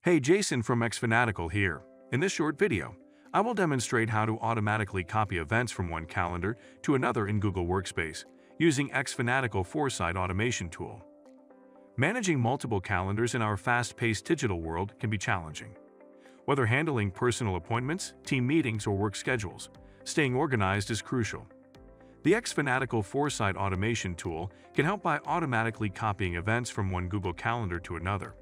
Hey, Jason from xFanatical here. In this short video, I will demonstrate how to automatically copy events from one calendar to another in Google Workspace using xFanatical Foresight Automation tool. Managing multiple calendars in our fast-paced digital world can be challenging. Whether handling personal appointments, team meetings, or work schedules, staying organized is crucial. The xFanatical Foresight Automation tool can help by automatically copying events from one Google Calendar to another.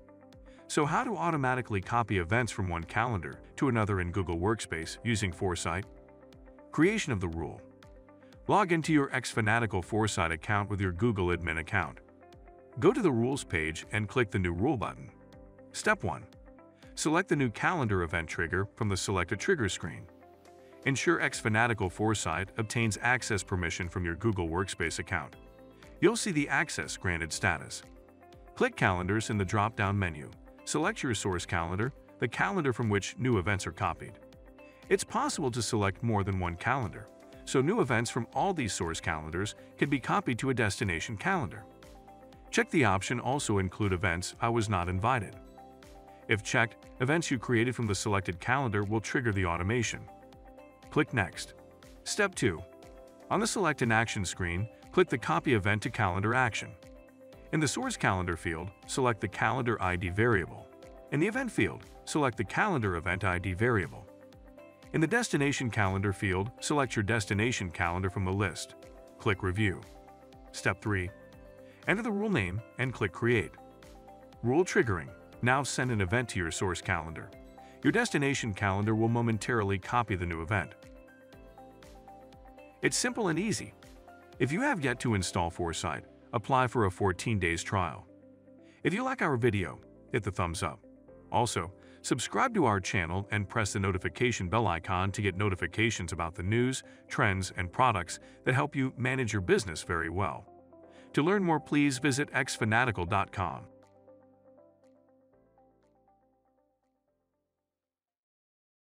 So how to automatically copy events from one calendar to another in Google Workspace using Foresight? Creation of the rule. Log into your xFanatical Foresight account with your Google admin account. Go to the Rules page and click the New Rule button. Step 1. Select the new calendar event trigger from the Select a Trigger screen. Ensure xFanatical Foresight obtains access permission from your Google Workspace account. You'll see the Access Granted status. Click Calendars in the drop-down menu. Select your source calendar, the calendar from which new events are copied. It's possible to select more than one calendar, so new events from all these source calendars can be copied to a destination calendar. Check the option Also include events I was not invited. If checked, events you created from the selected calendar will trigger the automation. Click Next. Step 2. On the Select an Action screen, click the Copy Event to Calendar action. In the Source Calendar field, select the Calendar ID variable. In the Event field, select the Calendar Event ID variable. In the Destination Calendar field, select your destination calendar from the list. Click Review. Step 3. Enter the rule name and click Create. Rule Triggering. Now send an event to your source calendar. Your destination calendar will momentarily copy the new event. It's simple and easy. If you have yet to install Foresight, apply for a 14 days trial. If you like our video, hit the thumbs up. Also, subscribe to our channel and press the notification bell icon to get notifications about the news, trends, and products that help you manage your business very well. To learn more, please visit xfanatical.com.